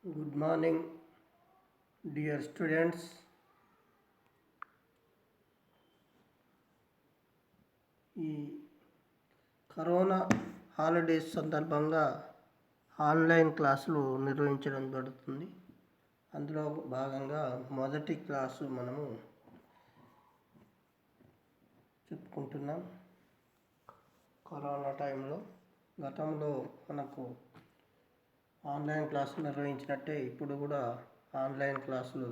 Good morning, dear students. ఈ corona holidays సందర్భంగా online క్లాసులు నిర్వహించడం జరుగుతుంది. అందులో భాగంగా మొదటి క్లాసు మనము చెప్పుకుంటున్నాం. కరోనా టైంలో గతంలో మనకు ఆన్లైన్ క్లాసులు నిర్వహించినట్టే ఇప్పుడు కూడా ఆన్లైన్ క్లాసులు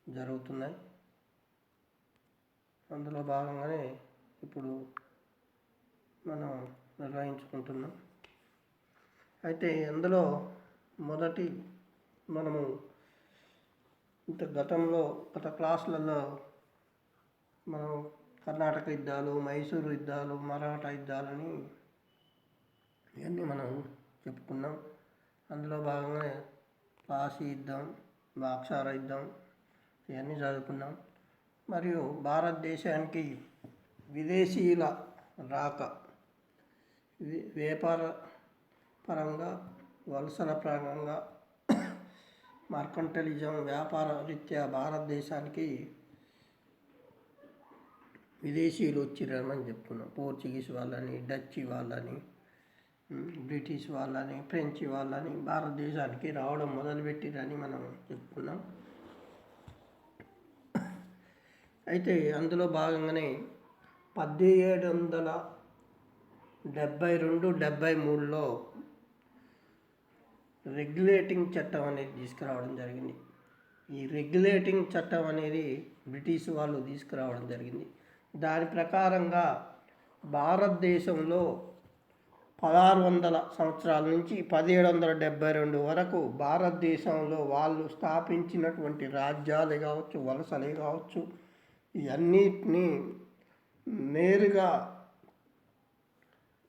జరుగుతున్నాయి. అందులో భాగంగానే ఇప్పుడు మనం నిర్వహించుకుంటున్నాం. అయితే అందులో మొదటి మనము గతంలో గత క్లాసులలో మనం కర్ణాటక యుద్ధాలు, మైసూరు యుద్ధాలు, మరాఠా యుద్ధాలని ఇవన్నీ మనం చెప్పుకున్నాం. అందులో భాగంగా ప్లాసీ యుద్ధం, బాక్సార యుద్ధం ఇవన్నీ చదువుకున్నాం. మరియు భారతదేశానికి విదేశీయుల రాక, వ్యాపార పరంగా, వలసల పరంగా, మర్కంటలిజం వ్యాపార రీత్యా భారతదేశానికి విదేశీయులు వచ్చిరని చెప్పుకున్నాం. పోర్చుగీస్ వాళ్ళని, డచ్ వాళ్ళని, బ్రిటిష్ వాళ్ళని, ఫ్రెంచ్ వాళ్ళని భారతదేశానికి రావడం మొదలుపెట్టిరని మనం చెప్పుకున్నాం. అయితే అందులో భాగంగానే 1772-73లో రెగ్యులేటింగ్ చట్టం అనేది తీసుకురావడం జరిగింది. ఈ రెగ్యులేటింగ్ చట్టం అనేది బ్రిటిష్ వాళ్ళు తీసుకురావడం జరిగింది. దాని ప్రకారంగా భారతదేశంలో 1600 సంవత్సరాల నుంచి 1772 వరకు భారతదేశంలో వాళ్ళు స్థాపించినటువంటి రాజ్యాలే కావచ్చు, వలసలే కావచ్చు, ఇవన్నిటినీ నేరుగా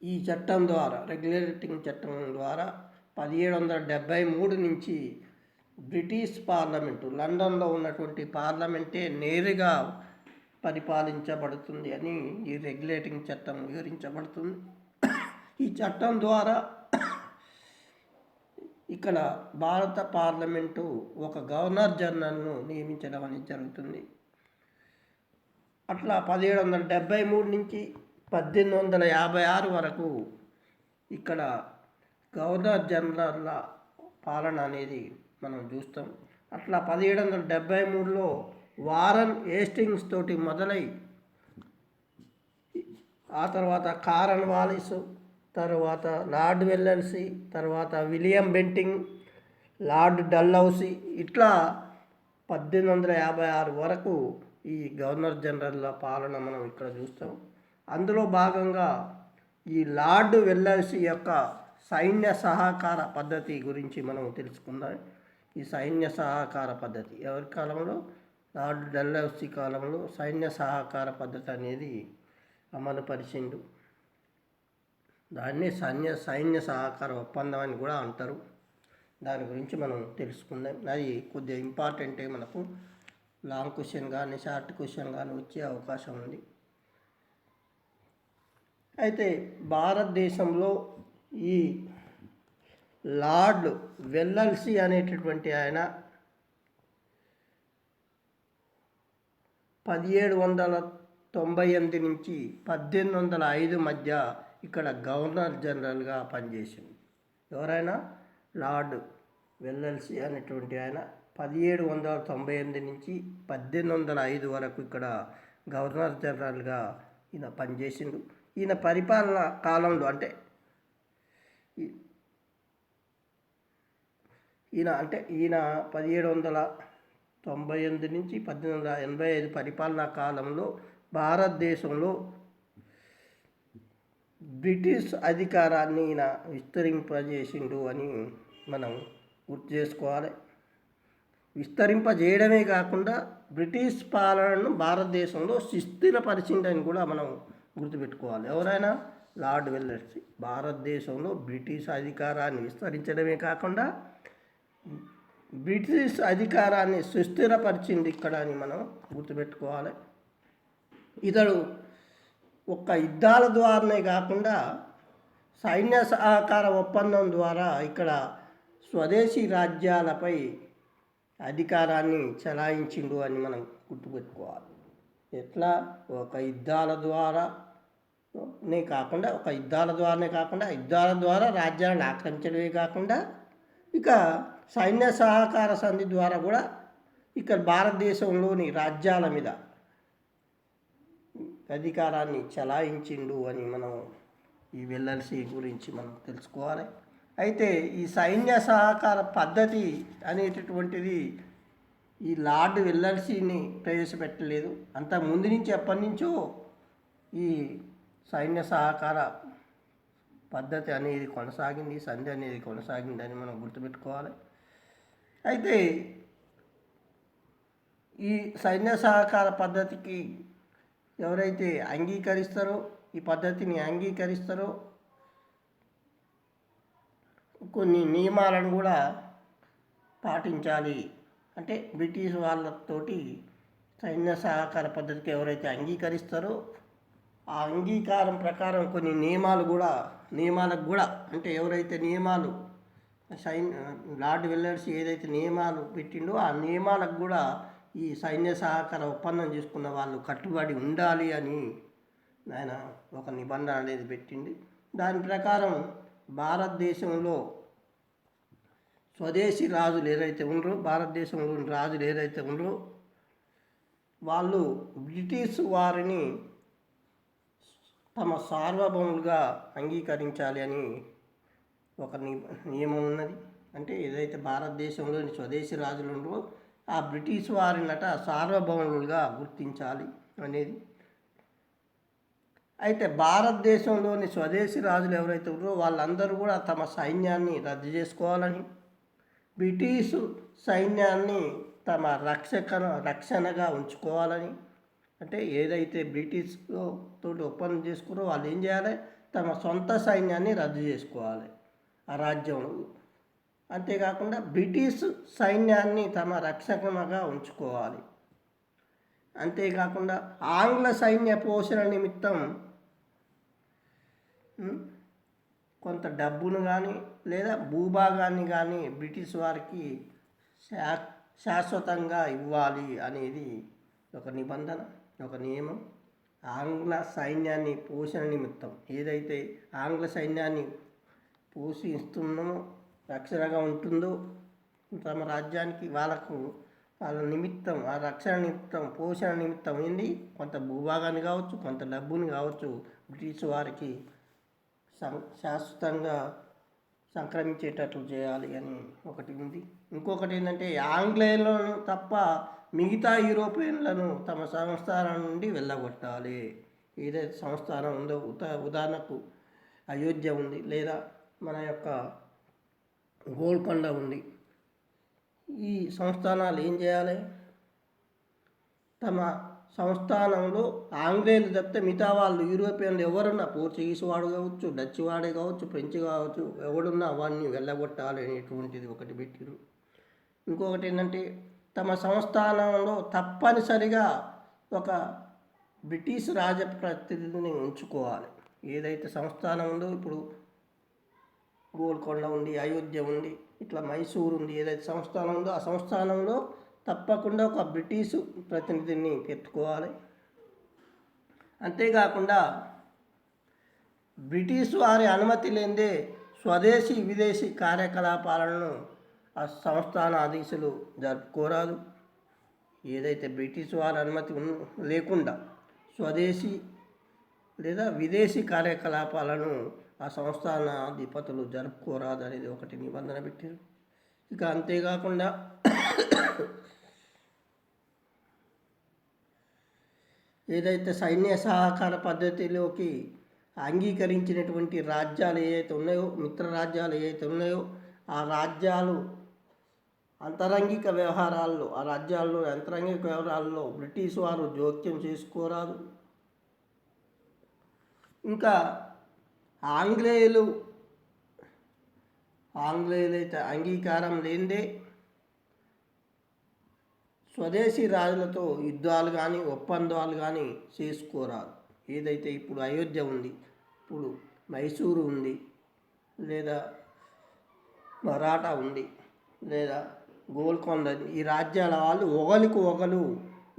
ఈ చట్టం ద్వారా, రెగ్యులేటింగ్ చట్టం ద్వారా 1773 నుంచి బ్రిటిష్ పార్లమెంటు, లండన్లో ఉన్నటువంటి పార్లమెంటే నేరుగా పరిపాలించబడుతుంది అని ఈ రెగ్యులేటింగ్ చట్టం వివరించబడుతుంది. ఈ చట్టం ద్వారా ఇక్కడ భారత పార్లమెంటు ఒక గవర్నర్ జనరల్ను నియమించడం అనేది జరుగుతుంది. అట్లా 1773 నుంచి 1856 వరకు ఇక్కడ గవర్నర్ జనరల్ల పాలన అనేది మనం చూస్తాం. అట్లా 1773లో వారన్ హేస్టింగ్స్ తోటి మొదలై, ఆ తర్వాత కారన్ వాలిస్, తర్వాత లార్డ్ వెల్లెస్లీ, తర్వాత విలియం బెంటింగ్, లార్డ్ డల్హౌసీ, ఇట్లా 1856 వరకు ఈ గవర్నర్ జనరల్ పాలన మనం ఇక్కడ చూస్తాం. అందులో భాగంగా ఈ లార్డ్ వెల్లెస్లీ యొక్క సైన్య సహకార పద్ధతి గురించి మనం తెలుసుకుందాం. ఈ సైన్య సహకార పద్ధతి ఎవరి కాలంలో? లార్డ్ డల్హౌసీ కాలంలో సైన్య సహకార పద్ధతి అనేది అమలు పరిచిండు. దాన్ని సైన్య సహకార ఒప్పందం అని కూడా అంటారు. దాని గురించి మనం తెలుసుకుందాం. అది కొద్దిగా ఇంపార్టెంటే, మనకు లాంగ్ క్వశ్చన్ కానీ షార్ట్ క్వశ్చన్ కానీ వచ్చే అవకాశం ఉంది. అయితే భారతదేశంలో ఈ లార్డ్ వెల్లెస్లీ అనేటటువంటి ఆయన 1798 నుంచి 1805 మధ్య ఇక్కడ గవర్నర్ జనరల్గా పనిచేసింది. ఎవరైనా? లార్డ్ వెల్లెస్లీ అనేటువంటి ఆయన 1798 నుంచి 1805 వరకు ఇక్కడ గవర్నర్ జనరల్గా ఈయన పనిచేసిండు. ఈయన పరిపాలన కాలంలో అంటే ఈయన 1798 నుంచి 1885 పరిపాలనా కాలంలో భారతదేశంలో బ్రిటిష్ అధికారాన్ని ఈయన విస్తరింపజేసిండు అని మనం గుర్తు చేసుకోవాలి. విస్తరింపజేయడమే కాకుండా బ్రిటిష్ పాలనను భారతదేశంలో సుస్థిరపరిచిండని కూడా మనం గుర్తుపెట్టుకోవాలి. ఎవరైనా? లార్డ్ వెల్లెస్లీ భారతదేశంలో బ్రిటిష్ అధికారాన్ని విస్తరించడమే కాకుండా బ్రిటిష్ అధికారాన్ని సుస్థిరపరిచింది ఇక్కడ అని మనం గుర్తుపెట్టుకోవాలి. ఇతడు ఒక్క యుద్ధాల ద్వారానే కాకుండా సైన్య సహకార ఒప్పందం ద్వారా ఇక్కడ స్వదేశీ రాజ్యాలపై అధికారాన్ని చలాయించిండు అని మనం గుర్తుపెట్టుకోవాలి. ఎట్లా? ఒక యుద్ధాల ద్వారా రాజ్యాలను ఆక్రమించడమే కాకుండా ఇక సైన్య సహకార సంధి ద్వారా కూడా ఇక్కడ భారతదేశంలోని రాజ్యాల మీద అధికారాన్ని చలాయించిండు అని మనం ఈ వెల్లల్సీ గురించి మనం తెలుసుకోవాలి. అయితే ఈ సైన్య సహకార పద్ధతి అనేటటువంటిది ఈ లార్డ్ వెల్లల్సీని ప్రవేశపెట్టలేదు. అంత ముందు నుంచి ఎప్పటి నుంచో ఈ సైన్య సహకార పద్ధతి అనేది కొనసాగింది, సంధి అనేది కొనసాగిందని మనం గుర్తుపెట్టుకోవాలి. అయితే ఈ సైన్య సహకార పద్ధతికి ఎవరైతే ఈ పద్ధతిని అంగీకరిస్తారో కొన్ని నియమాలను కూడా పాటించాలి. అంటే బ్రిటిష్ వాళ్ళతోటి సైన్య సహకార పద్ధతికి ఎవరైతే అంగీకరిస్తారో ఆ అంగీకారం ప్రకారం కొన్ని నియమాలకు కూడా అంటే ఎవరైతే లార్డ్ వెల్లర్స్ ఏదైతే నియమాలు పెట్టిండో ఆ నియమాలకు కూడా ఈ సైన్య సహకార ఒప్పందం చేసుకున్న వాళ్ళు కట్టుబడి ఉండాలి అని ఆయన ఒక నిబంధన అనేది పెట్టింది. దాని ప్రకారం భారతదేశంలో స్వదేశీ రాజులు ఏదైతే ఉన్నారో వాళ్ళు బ్రిటిష్ వారిని తమ సార్వభౌములుగా అంగీకరించాలి అని ఒక నియమం ఉన్నది. అంటే ఏదైతే భారతదేశంలోని స్వదేశీ రాజులు ఉన్నారో ఆ బ్రిటిష్ వారినట సార్వభౌములుగా గుర్తించాలి అనేది. అయితే భారతదేశంలోని స్వదేశీ రాజులు ఎవరైతే ఉన్నారో వాళ్ళందరూ కూడా తమ సైన్యాన్ని రద్దు చేసుకోవాలని, బ్రిటిష్ సైన్యాన్ని తమ రక్షణగా ఉంచుకోవాలని, అంటే ఏదైతే బ్రిటిష్ తోటి ఒప్పందం చేసుకున్నారో వాళ్ళు ఏం చేయాలి? తమ సొంత సైన్యాన్ని రద్దు చేసుకోవాలి ఆ రాజ్యంలో. అంతేకాకుండా బ్రిటిష్ సైన్యాన్ని తమ రక్షణగా ఉంచుకోవాలి. అంతేకాకుండా ఆంగ్ల సైన్య పోషణ నిమిత్తం కొంత డబ్బును కానీ లేదా భూభాగాన్ని కానీ బ్రిటిష్ వారికి శాశ్వతంగా ఇవ్వాలి అనేది ఒక నిబంధన, ఒక నియమం. ఆంగ్ల సైన్యాన్ని పోషణ నిమిత్తం ఏదైతే ఆంగ్ల సైన్యాన్ని పోషిస్తున్నామో రక్షణగా ఉంటుందో తమ రాజ్యానికి వాళ్ళ నిమిత్తం ఆ రక్షణ నిమిత్తం పోషణ నిమిత్తం ఏంది కొంత భూభాగాన్ని కావచ్చు, కొంత డబ్బుని కావచ్చు బ్రిటిష్ వారికి శాశ్వతంగా సంక్రమించేటట్లు చేయాలి అని ఒకటి ఉంది. ఇంకొకటి ఏంటంటే ఆంగ్లేయులను తప్ప మిగతా యూరోపియన్లను తమ సంస్థానం నుండి వెళ్ళగొట్టాలి. ఏదైతే సంస్థానం ఉందో ఉదాహరణకు అయోధ్య ఉంది, లేదా మన యొక్క గోల్కొండ ఉంది. ఈ సంస్థానాలు ఏం చేయాలి? తమ సంస్థానంలో ఆంగ్లేయులు తప్పితే మిగతా వాళ్ళు యూరోపియన్లు ఎవరున్నా, పోర్చుగీస్ వాడు కావచ్చు, డచ్ వాడే కావచ్చు, ఫ్రెంచ్ కావచ్చు, ఎవడున్నా వాడిని వెళ్ళగొట్టాలి అనేటువంటిది ఒకటి పెట్టిరు. ఇంకొకటి ఏంటంటే తమ సంస్థానంలో తప్పనిసరిగా ఒక బ్రిటిష్ రాజప్రతినిధిని ఉంచుకోవాలి. ఏదైతే సంస్థానం ఉందో ఇప్పుడు గోల్కొండ ఉంది, అయోధ్య ఉంది, ఇట్లా మైసూరు ఉంది, ఏదైతే సంస్థానం ఉందో ఆ సంస్థానంలో తప్పకుండా ఒక బ్రిటిష్ ప్రతినిధిని పెట్టుకోవాలి. అంతేకాకుండా బ్రిటిష్ వారి అనుమతి లేనిదే స్వదేశీ విదేశీ కార్యకలాపాలను ఆ సంస్థానాధీశులు జరుపుకోరాదు. ఏదైతే బ్రిటిష్ వారి అనుమతి లేకుండా స్వదేశీ లేదా విదేశీ కార్యకలాపాలను ఆ సంస్థానాధిపతులు జరుపుకోరాదు అనేది ఒకటి నిబంధన పెట్టారు. ఇక అంతేకాకుండా ఏదైతే సైన్య సహకార పద్ధతిలోకి అంగీకరించినటువంటి రాజ్యాలు ఏవైతే ఉన్నాయో, మిత్ర రాజ్యాలు ఏవైతే ఉన్నాయో ఆ రాజ్యాల్లో అంతరంగిక వ్యవహారాల్లో బ్రిటిష్ వారు జోక్యం చేసుకోరాదు. ఇంకా ఆంగ్లేయులైతే అంగీకారం లేనిదే స్వదేశీ రాజులతో యుద్ధాలు కానీ ఒప్పందాలు కానీ చేసుకోరాదు. ఏదైతే ఇప్పుడు అయోధ్య ఉంది, ఇప్పుడు మైసూరు ఉంది, లేదా మరాఠా ఉంది, లేదా గోల్కొండ, ఈ రాజ్యాల వాళ్ళు ఒకరికి ఒకరు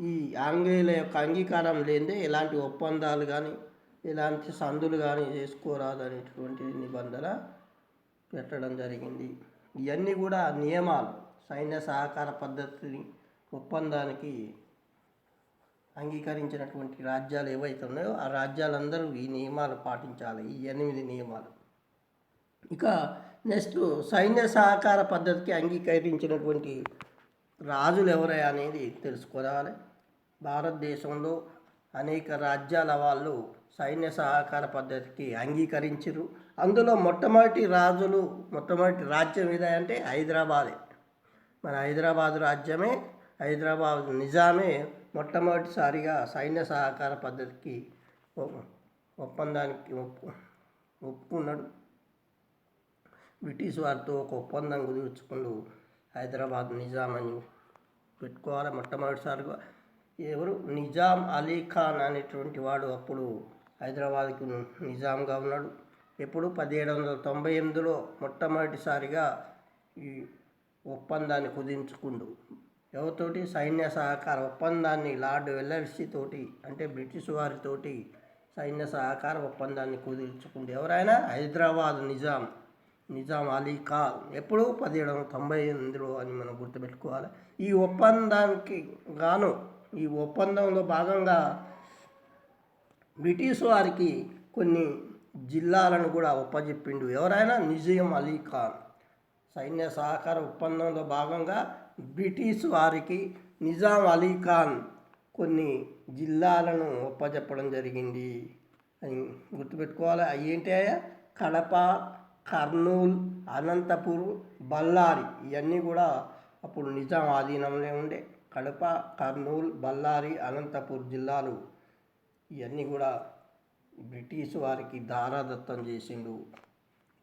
ఈ ఆంగ్లేయుల యొక్క అంగీకారం లేదే ఎలాంటి ఒప్పందాలు కానీ ఎలాంటి సందులు కానీ చేసుకోరాదు అనేటువంటి నిబంధన పెట్టడం జరిగింది. ఇవన్నీ కూడా నియమాలు. సైన్య సహకార పద్ధతిని ఒప్పందానికి అంగీకరించినటువంటి రాజ్యాలు ఏవైతే ఉన్నాయో ఆ రాజ్యాలందరూ ఈ నియమాలు పాటించాలి, ఈ 8 నియమాలు. ఇక నెక్స్ట్, సైన్య సహకార పద్ధతికి అంగీకరించినటువంటి రాజులు ఎవరయ్యా అనేది తెలుసుకోవాలి. భారతదేశంలో అనేక రాజ్యాల వాళ్ళు సైన్య సహకార పద్ధతికి అంగీకరించారు. అందులో మొట్టమొదటి రాజ్యం ఏదంటే హైదరాబాదే. మన హైదరాబాదు రాజ్యమే, హైదరాబాద్ నిజామే మొట్టమొదటిసారిగా సైన్య సహకార పద్ధతికి ఒప్పందానికి ఒప్పుకున్నాడు. బ్రిటిష్ వారితో ఒక ఒప్పందం కుదుర్చుకుంటూ హైదరాబాద్ నిజాం అని పెట్టుకోవాలి. మొట్టమొదటిసారిగా ఎవరు? నిజాం అలీ ఖాన్ అనేటువంటి వాడు అప్పుడు హైదరాబాద్కు నిజాంగా ఉన్నాడు. ఎప్పుడు? 1798లో మొట్టమొదటిసారిగా ఈ ఒప్పందాన్ని కుదించుకుండు. ఎవరితోటి? సైన్య సహకార ఒప్పందాన్ని లార్డ్ వెల్లెస్లీ తోటి, అంటే బ్రిటిష్ వారితోటి సైన్య సహకార ఒప్పందాన్ని కుదుర్చుకుండు. ఎవరైనా? హైదరాబాద్ నిజాం అలీ ఖాన్. ఎప్పుడు? 1798లో అని మనం గుర్తుపెట్టుకోవాలి. ఈ ఒప్పందానికి గాను, ఈ ఒప్పందంలో భాగంగా బ్రిటిష్ వారికి కొన్ని జిల్లాలను కూడా ఒప్పజెప్పిండు. ఎవరైనా? నిజాం అలీ ఖాన్. సైన్య సహకార ఒప్పందంలో భాగంగా బ్రిటిష్ వారికి నిజాం అలీ ఖాన్ కొన్ని జిల్లాలను ఒప్పజెప్పడం జరిగింది అని గుర్తుపెట్టుకోవాలి. అవి ఏంటి? కడప, కర్నూలు, అనంతపూర్, బళ్ళారి. ఇవన్నీ కూడా అప్పుడు నిజాం ఆధీనంలో ఉండే. కడప, కర్నూలు, బళ్ళారి, అనంతపూర్ జిల్లాలు ఇవన్నీ కూడా బ్రిటిష్ వారికి దారాదత్తం చేసిండు.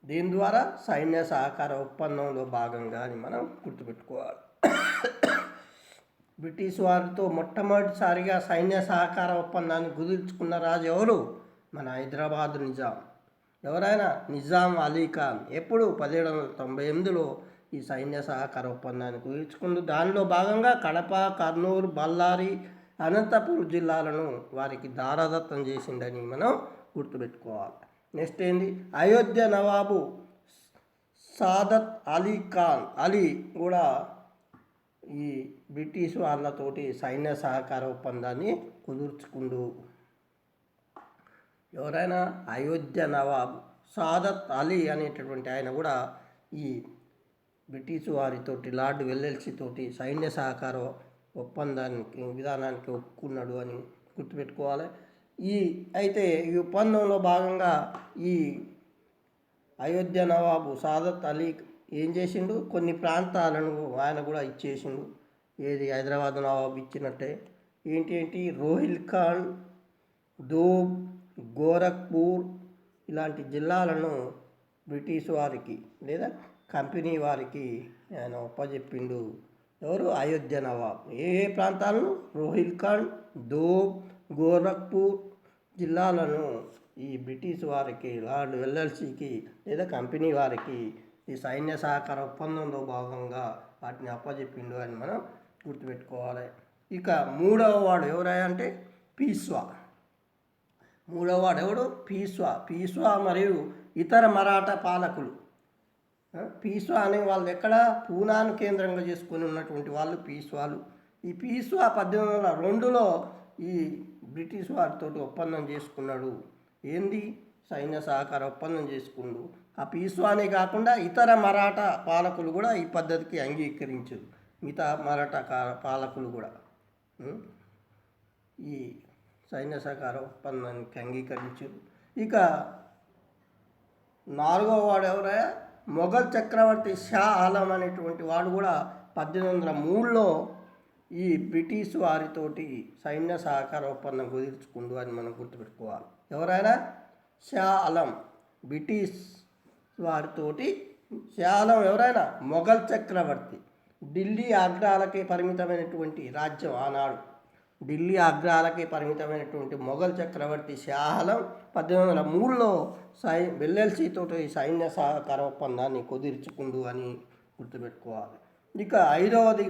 దీని ద్వారా సైన్య సహకార ఒప్పందంలో భాగంగా అని మనం గుర్తుపెట్టుకోవాలి. బ్రిటిష్ వారితో మొట్టమొదటిసారిగా సైన్య సహకార ఒప్పందాన్ని కుదుర్చుకున్న రాజు ఎవరు? మన హైదరాబాద్ నిజాం. ఎవరైనా? నిజాం అలీ ఖాన్. ఎప్పుడు? 1798లో ఈ సైన్య సహకార ఒప్పందాన్ని కుదుర్చుకుంటూ దానిలో భాగంగా కడప, కర్నూలు, బళ్ళారి, అనంతపూర్ జిల్లాలను వారికి దారాదత్తం చేసిందని మనం గుర్తుపెట్టుకోవాలి. నెక్స్ట్ ఏంది? అయోధ్య నవాబు సాదత్ అలీ కూడా ఈ బ్రిటిష్ వాళ్ళతోటి సైన్య సహకార ఒప్పందాన్ని కుదుర్చుకుండు. ఎవరైనా? అయోధ్య నవాబు సాదత్ అలీ అనేటటువంటి ఆయన కూడా ఈ బ్రిటిష్ వారితోటి లార్డ్ వెల్లెస్లీ తోటి సైన్య సహకార ఒప్పందానికి విధానానికి ఒప్పుకున్నాడు అని గుర్తుపెట్టుకోవాలి. అయితే ఈ ఒప్పందంలో భాగంగా ఈ అయోధ్య నవాబు సాదత్ అలీ ఏం చేసిండు? కొన్ని ప్రాంతాలను ఆయన కూడా ఇచ్చేసిండు. ఏది? హైదరాబాద్ నవాబు ఇచ్చినట్టే. ఏంటి? రోహిల్ఖండ్, దోబ్, గోరఖ్పూర్ ఇలాంటి జిల్లాలను బ్రిటిష్ వారికి లేదా కంపెనీ వారికి ఆయన ఒప్పజెప్పిండు. ఎవరు? అయోధ్య నవాబ్. ఏ ప్రాంతాలను? రోహిల్ఖండ్, దోబ్, గోరఖ్పూర్ జిల్లాలను ఈ బ్రిటిష్ వారికి, లార్డ్ వెల్లెస్లీకి లేదా కంపెనీ వారికి ఈ సైన్య సహకార ఒప్పందంలో భాగంగా వాటిని అప్పజెప్పిండు అని మనం గుర్తుపెట్టుకోవాలి. ఇక మూడవ వాడు ఎవరయ్యా అంటే పీష్వా. మూడవ వాడు ఎవడు? పీష్వా మరియు ఇతర మరాఠా పాలకులు. పీష్వా అనే వాళ్ళు ఎక్కడ? పూనాను కేంద్రంగా చేసుకొని ఉన్నటువంటి వాళ్ళు పీష్వాలు. ఈ పీష్వా 1802లో ఈ బ్రిటిష్ వారితో ఒప్పందం చేసుకున్నాడు. ఏంది? సైన్య సహకార ఒప్పందం చేసుకుండు. ఆ పీష్వానే కాకుండా ఇతర మరాఠా పాలకులు కూడా ఈ పద్ధతికి అంగీకరించారు. మిగతా మరాఠా పాలకులు కూడా ఈ సైన్య సహకార ఒప్పందానికి అంగీకరించారు. ఇక నాలుగవ వాడు ఎవరయ్యా? మొఘల్ చక్రవర్తి షా ఆలం అనేటువంటి వాడు కూడా 1803లో ఈ బ్రిటిష్ వారితోటి సైన్య సహకార ఒప్పందం కుదుర్చుకుండు అని మనం గుర్తుపెట్టుకోవాలి. ఎవరైనా? షా ఆలం. బ్రిటిష్ వారితోటి షా ఆలం ఎవరైనా? మొఘల్ చక్రవర్తి. ఢిల్లీ, ఆగ్రాలకే పరిమితమైనటువంటి రాజ్యం ఆనాడు. ఢిల్లీ అగ్రాలకే పరిమితమైనటువంటి మొఘల్ చక్రవర్తి షాహలం 1803లో వెల్లెల్సీ తోటి సైన్య సహకార ఒప్పందాన్ని కుదుర్చుకుండు అని గుర్తుపెట్టుకోవాలి. ఇక ఐదవది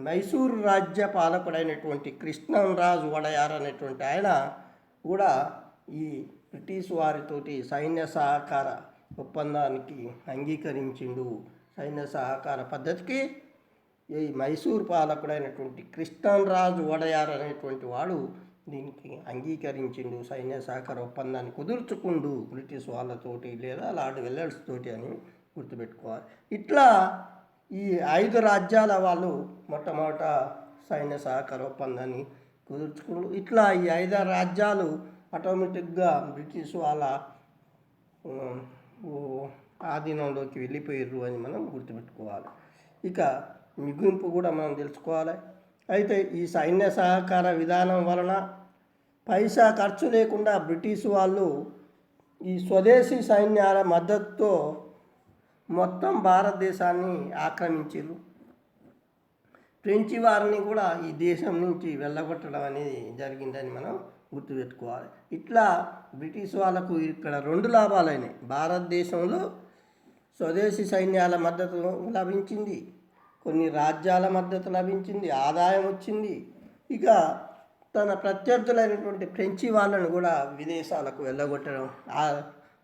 మైసూర్ రాజ్య పాలకుడైనటువంటి కృష్ణంరాజు వడయార్ అనేటువంటి ఆయన కూడా ఈ బ్రిటిష్ వారితోటి సైన్య సహకార ఒప్పందానికి అంగీకరించిండు. సైన్య సహకార పద్ధతికి ఈ మైసూర్ పాలకుడైనటువంటి కృష్ణంరాజు వడయార్ అనేటువంటి వాడు దీనికి అంగీకరించిండు, సైన్య సహకార ఒప్పందాన్ని కుదుర్చుకుండు బ్రిటిష్ వాళ్ళతోటి లేదా లార్డ్ వెల్లెల్స్ తోటి అని గుర్తుపెట్టుకోవాలి. ఇట్లా ఈ 5 రాజ్యాల వాళ్ళు మొట్టమొదట సైన్య సహకార ఒప్పందాన్ని కుదుర్చుకుండు. ఇట్లా ఈ 5 రాజ్యాలు ఆటోమేటిక్గా బ్రిటిష్ వాళ్ళ ఆధీనంలోకి వెళ్ళిపోయారు అని మనం గుర్తుపెట్టుకోవాలి. ఇక ముగింపు కూడా మనం తెలుసుకోవాలి. అయితే ఈ సైన్య సహకార విధానం వలన పైసా ఖర్చు లేకుండా బ్రిటిష్ వాళ్ళు ఈ స్వదేశీ సైన్యాల మద్దతుతో మొత్తం భారతదేశాన్ని ఆక్రమించారు. ఫ్రెంచి వారిని కూడా ఈ దేశం నుంచి వెళ్ళగొట్టడం అనేది జరిగిందని మనం గుర్తుపెట్టుకోవాలి. ఇట్లా బ్రిటిష్ వాళ్ళకు ఇక్కడ 2 లాభాలైనాయి. భారతదేశంలో స్వదేశీ సైన్యాల మద్దతు లభించింది, కొన్ని రాజ్యాల మద్దతు లభించింది, ఆదాయం వచ్చింది. ఇక తన ప్రత్యర్థులైనటువంటి ఫ్రెంచి వాళ్ళను కూడా విదేశాలకు వెళ్ళగొట్టడం,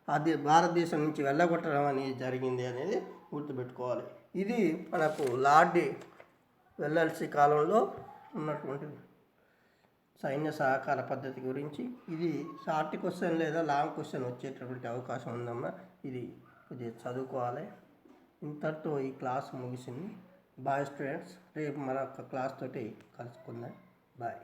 అది భారతదేశం నుంచి వెళ్ళగొట్టడం అనేది జరిగింది అనేది గుర్తుపెట్టుకోవాలి. ఇది మనకు లార్డ్ వెల్లెల్సీ కాలంలో ఉన్నటువంటి సైన్య సహకార పద్ధతి గురించి. ఇది షార్ట్ క్వశ్చన్ లేదా లాంగ్ క్వశ్చన్ వచ్చేటటువంటి అవకాశం ఉందమ్మా. ఇది కొద్దిగా చదువుకోవాలి. ఇంతటితో ఈ క్లాస్ ముగిసింది. బాయ్ స్టూడెంట్స్, రేపు మరొక క్లాస్ తోటి కలుసుకుందాం. బాయ్.